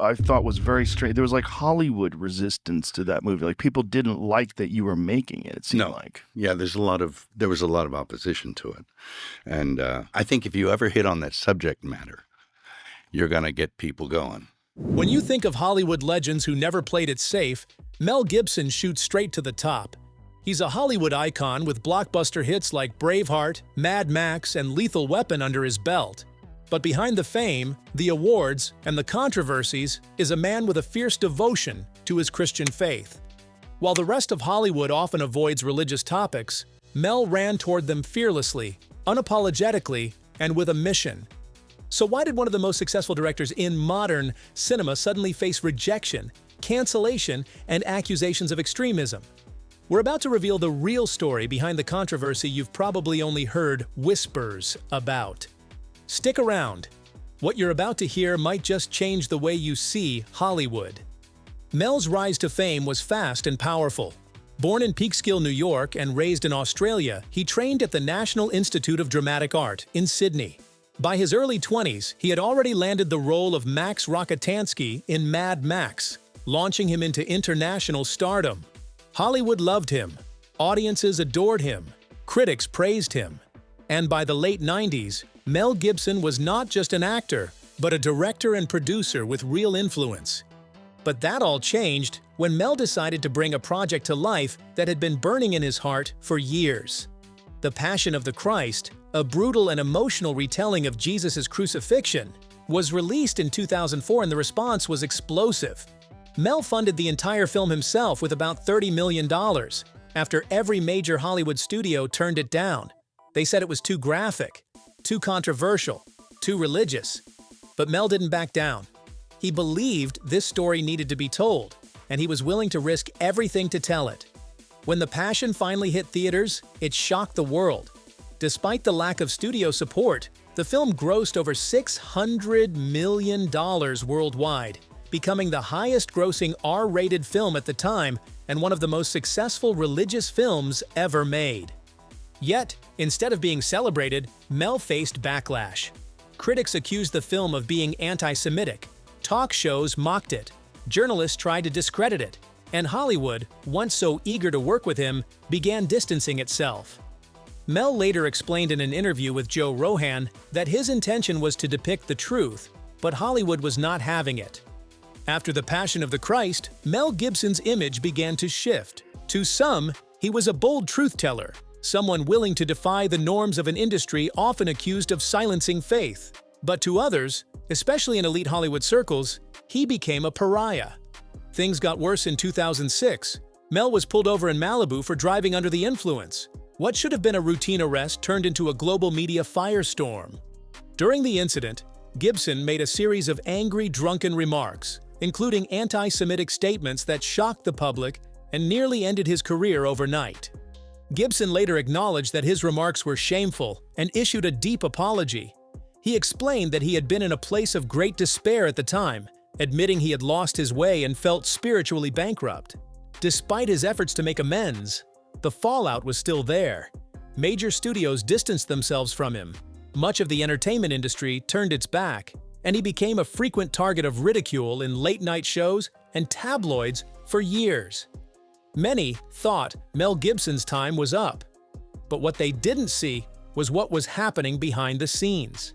I thought was very strange. There was like Hollywood resistance to that movie. Like people didn't like that you were making it. It seemed like. Yeah, there was a lot of opposition to it, and I think if you ever hit on that subject matter, you're gonna get people going. When you think of Hollywood legends who never played it safe, Mel Gibson shoots straight to the top. He's a Hollywood icon with blockbuster hits like Braveheart, Mad Max, and Lethal Weapon under his belt. But behind the fame, the awards, and the controversies is a man with a fierce devotion to his Christian faith. While the rest of Hollywood often avoids religious topics, Mel ran toward them fearlessly, unapologetically, and with a mission. So why did one of the most successful directors in modern cinema suddenly face rejection, cancellation, and accusations of extremism? We're about to reveal the real story behind the controversy you've probably only heard whispers about. Stick around. What you're about to hear might just change the way you see Hollywood. Mel's rise to fame was fast and powerful. Born in Peekskill, New York, and raised in Australia, he trained at the National Institute of Dramatic Art in Sydney. By his early 20s, he had already landed the role of Max Rokitansky in Mad Max, launching him into international stardom. Hollywood loved him, audiences adored him, critics praised him. And by the late 90s, Mel Gibson was not just an actor, but a director and producer with real influence. But that all changed when Mel decided to bring a project to life that had been burning in his heart for years. The Passion of the Christ, a brutal and emotional retelling of Jesus' crucifixion, was released in 2004 and the response was explosive. Mel funded the entire film himself with about $30 million, after every major Hollywood studio turned it down. They said it was too graphic, too controversial, too religious. But Mel didn't back down. He believed this story needed to be told, and he was willing to risk everything to tell it. When The Passion finally hit theaters, it shocked the world. Despite the lack of studio support, the film grossed over $600 million worldwide, becoming the highest-grossing R-rated film at the time and one of the most successful religious films ever made. Yet, instead of being celebrated, Mel faced backlash. Critics accused the film of being anti-Semitic, talk shows mocked it, journalists tried to discredit it, and Hollywood, once so eager to work with him, began distancing itself. Mel later explained in an interview with Joe Rogan that his intention was to depict the truth, but Hollywood was not having it. After The Passion of the Christ, Mel Gibson's image began to shift. To some, he was a bold truth-teller, someone willing to defy the norms of an industry often accused of silencing faith. But to others, especially in elite Hollywood circles, he became a pariah. Things got worse in 2006. Mel was pulled over in Malibu for driving under the influence. What should have been a routine arrest turned into a global media firestorm. During the incident, Gibson made a series of angry, drunken remarks, including anti-Semitic statements that shocked the public and nearly ended his career overnight. Gibson later acknowledged that his remarks were shameful and issued a deep apology. He explained that he had been in a place of great despair at the time, admitting he had lost his way and felt spiritually bankrupt. Despite his efforts to make amends, the fallout was still there. Major studios distanced themselves from him. Much of the entertainment industry turned its back, and he became a frequent target of ridicule in late-night shows and tabloids for years. Many thought Mel Gibson's time was up, but what they didn't see was what was happening behind the scenes.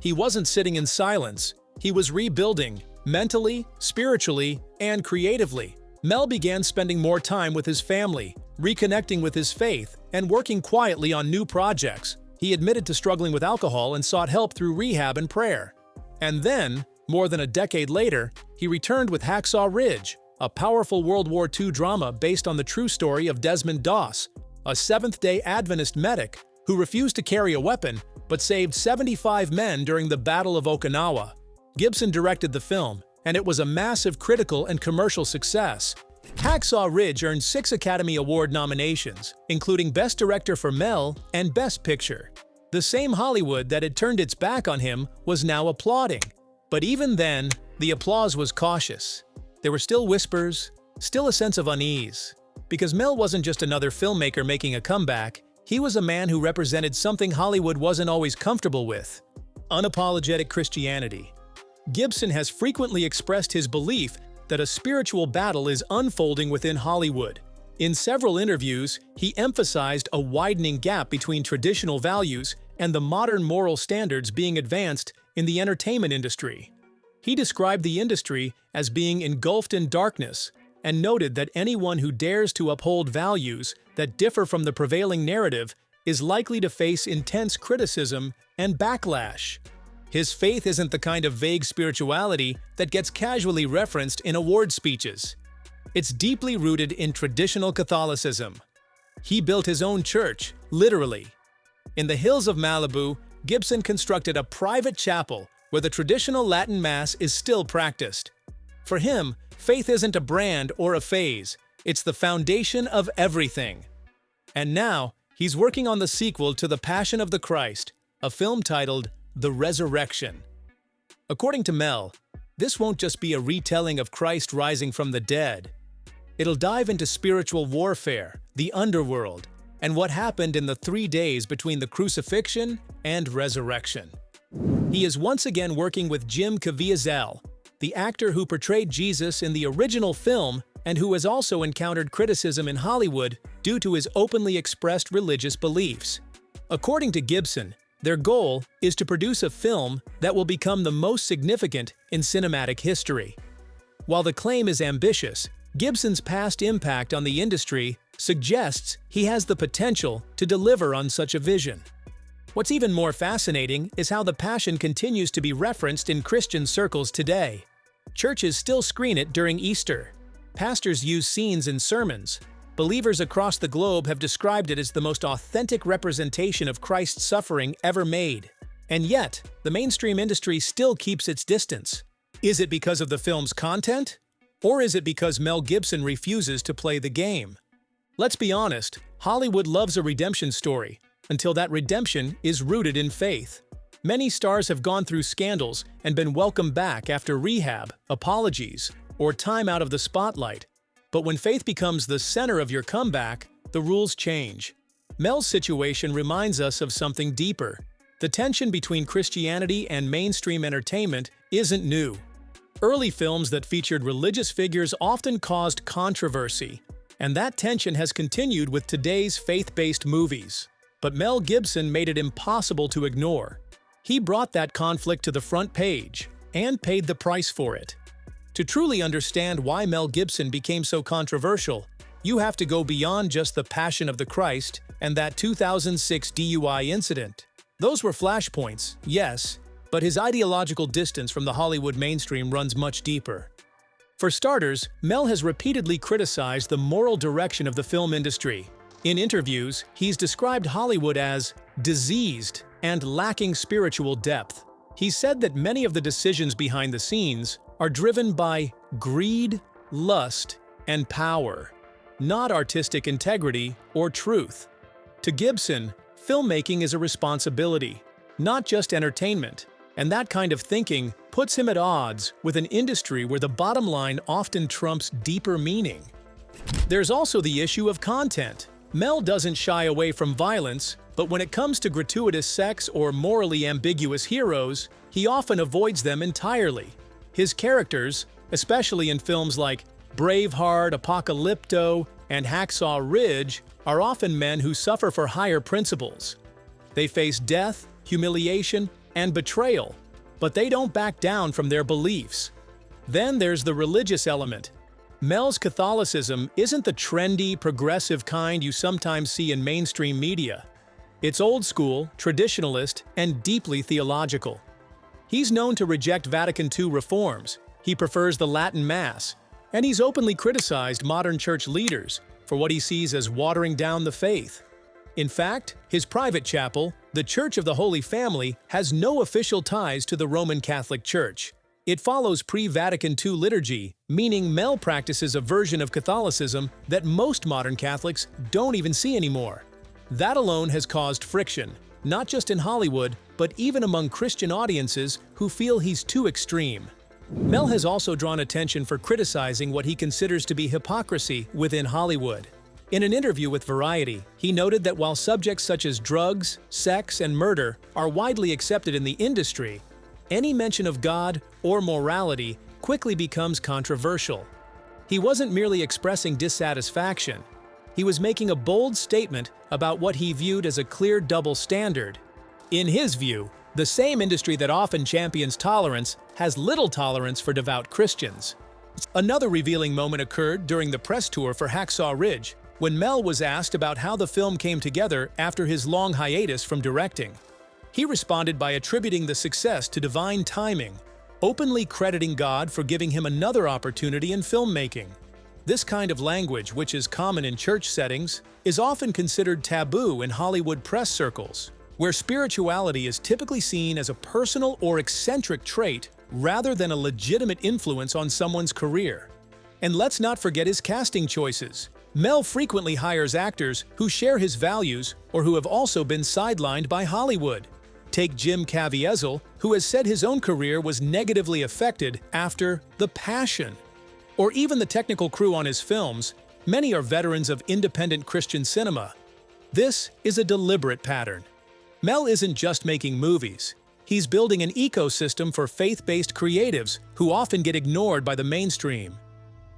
He wasn't sitting in silence. He was rebuilding, mentally, spiritually, and creatively. Mel began spending more time with his family, reconnecting with his faith, and working quietly on new projects. He admitted to struggling with alcohol and sought help through rehab and prayer. And then, more than a decade later, he returned with Hacksaw Ridge, a powerful World War II drama based on the true story of Desmond Doss, a Seventh-day Adventist medic who refused to carry a weapon but saved 75 men during the Battle of Okinawa. Gibson directed the film, and it was a massive critical and commercial success. Hacksaw Ridge earned 6 Academy Award nominations, including Best Director for Mel and Best Picture. The same Hollywood that had turned its back on him was now applauding. But even then, the applause was cautious. There were still whispers, still a sense of unease. Because Mel wasn't just another filmmaker making a comeback, he was a man who represented something Hollywood wasn't always comfortable with: unapologetic Christianity. Gibson has frequently expressed his belief that a spiritual battle is unfolding within Hollywood. In several interviews, he emphasized a widening gap between traditional values and the modern moral standards being advanced in the entertainment industry. He described the industry as being engulfed in darkness and noted that anyone who dares to uphold values that differ from the prevailing narrative is likely to face intense criticism and backlash. His faith isn't the kind of vague spirituality that gets casually referenced in award speeches. It's deeply rooted in traditional Catholicism. He built his own church, literally. In the hills of Malibu, Gibson constructed a private chapel where the traditional Latin Mass is still practiced. For him, faith isn't a brand or a phase, it's the foundation of everything. And now, he's working on the sequel to The Passion of the Christ, a film titled The Resurrection. According to Mel, this won't just be a retelling of Christ rising from the dead. It'll dive into spiritual warfare, the underworld, and what happened in the 3 days between the crucifixion and resurrection. He is once again working with Jim Caviezel, the actor who portrayed Jesus in the original film and who has also encountered criticism in Hollywood due to his openly expressed religious beliefs. According to Gibson, their goal is to produce a film that will become the most significant in cinematic history. While the claim is ambitious, Gibson's past impact on the industry suggests he has the potential to deliver on such a vision. What's even more fascinating is how The Passion continues to be referenced in Christian circles today. Churches still screen it during Easter. Pastors use scenes in sermons. Believers across the globe have described it as the most authentic representation of Christ's suffering ever made. And yet, the mainstream industry still keeps its distance. Is it because of the film's content? Or is it because Mel Gibson refuses to play the game? Let's be honest, Hollywood loves a redemption story, until that redemption is rooted in faith. Many stars have gone through scandals and been welcomed back after rehab, apologies, or time out of the spotlight. But when faith becomes the center of your comeback, the rules change. Mel's situation reminds us of something deeper. The tension between Christianity and mainstream entertainment isn't new. Early films that featured religious figures often caused controversy, and that tension has continued with today's faith-based movies. But Mel Gibson made it impossible to ignore. He brought that conflict to the front page and paid the price for it. To truly understand why Mel Gibson became so controversial, you have to go beyond just The Passion of the Christ and that 2006 DUI incident. Those were flashpoints, yes, but his ideological distance from the Hollywood mainstream runs much deeper. For starters, Mel has repeatedly criticized the moral direction of the film industry. In interviews, he's described Hollywood as diseased and lacking spiritual depth. He said that many of the decisions behind the scenes are driven by greed, lust, and power, not artistic integrity or truth. To Gibson, filmmaking is a responsibility, not just entertainment, and that kind of thinking puts him at odds with an industry where the bottom line often trumps deeper meaning. There's also the issue of content. Mel doesn't shy away from violence, but when it comes to gratuitous sex or morally ambiguous heroes, he often avoids them entirely. His characters, especially in films like Braveheart, Apocalypto, and Hacksaw Ridge, are often men who suffer for higher principles. They face death, humiliation, and betrayal, but they don't back down from their beliefs. Then there's the religious element. Mel's Catholicism isn't the trendy, progressive kind you sometimes see in mainstream media. It's old school, traditionalist, and deeply theological. He's known to reject Vatican II reforms, he prefers the Latin Mass, and he's openly criticized modern church leaders for what he sees as watering down the faith. In fact, his private chapel, the Church of the Holy Family, has no official ties to the Roman Catholic Church. It follows pre-Vatican II liturgy, meaning Mel practices a version of Catholicism that most modern Catholics don't even see anymore. That alone has caused friction, not just in Hollywood, but even among Christian audiences who feel he's too extreme. Mel has also drawn attention for criticizing what he considers to be hypocrisy within Hollywood. In an interview with Variety, he noted that while subjects such as drugs, sex, and murder are widely accepted in the industry, any mention of God or morality quickly becomes controversial. He wasn't merely expressing dissatisfaction. He was making a bold statement about what he viewed as a clear double standard. In his view, the same industry that often champions tolerance has little tolerance for devout Christians. Another revealing moment occurred during the press tour for Hacksaw Ridge, when Mel was asked about how the film came together after his long hiatus from directing. He responded by attributing the success to divine timing, openly crediting God for giving him another opportunity in filmmaking. This kind of language, which is common in church settings, is often considered taboo in Hollywood press circles, where spirituality is typically seen as a personal or eccentric trait rather than a legitimate influence on someone's career. And let's not forget his casting choices. Mel frequently hires actors who share his values or who have also been sidelined by Hollywood. Take Jim Caviezel, who has said his own career was negatively affected after The Passion. Or even the technical crew on his films, many are veterans of independent Christian cinema. This is a deliberate pattern. Mel isn't just making movies. He's building an ecosystem for faith-based creatives who often get ignored by the mainstream.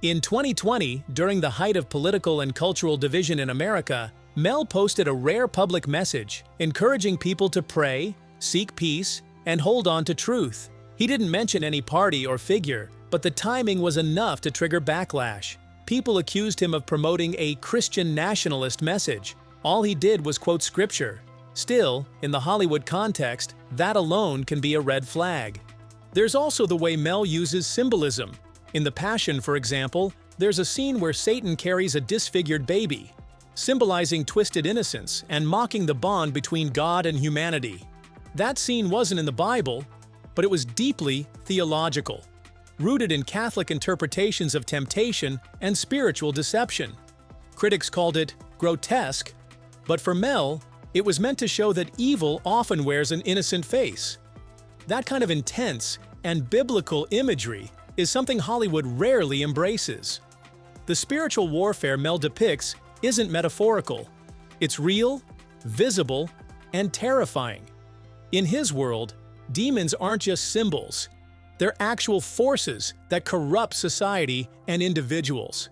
In 2020, during the height of political and cultural division in America, Mel posted a rare public message encouraging people to pray, seek peace, and hold on to truth. He didn't mention any party or figure, but the timing was enough to trigger backlash. People accused him of promoting a Christian nationalist message. All he did was quote scripture. Still, in the Hollywood context, that alone can be a red flag. There's also the way Mel uses symbolism. In The Passion, for example, there's a scene where Satan carries a disfigured baby, symbolizing twisted innocence and mocking the bond between God and humanity. That scene wasn't in the Bible, but it was deeply theological, rooted in Catholic interpretations of temptation and spiritual deception. Critics called it grotesque, but for Mel, it was meant to show that evil often wears an innocent face. That kind of intense and biblical imagery is something Hollywood rarely embraces. The spiritual warfare Mel depicts isn't metaphorical. It's real, visible, and terrifying. In his world, demons aren't just symbols. They're actual forces that corrupt society and individuals.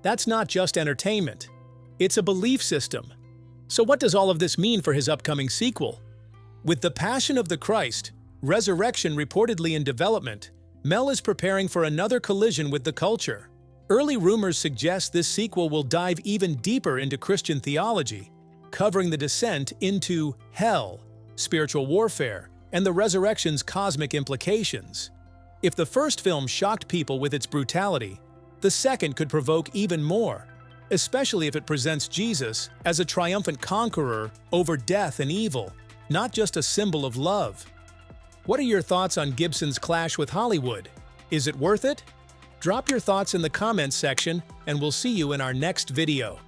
That's not just entertainment. It's a belief system. So what does all of this mean for his upcoming sequel? With The Passion of the Christ, Resurrection reportedly in development, Mel is preparing for another collision with the culture. Early rumors suggest this sequel will dive even deeper into Christian theology, covering the descent into hell, spiritual warfare, and the resurrection's cosmic implications. If the first film shocked people with its brutality, the second could provoke even more, especially if it presents Jesus as a triumphant conqueror over death and evil, not just a symbol of love. What are your thoughts on Gibson's clash with Hollywood? Is it worth it? Drop your thoughts in the comments section, and we'll see you in our next video.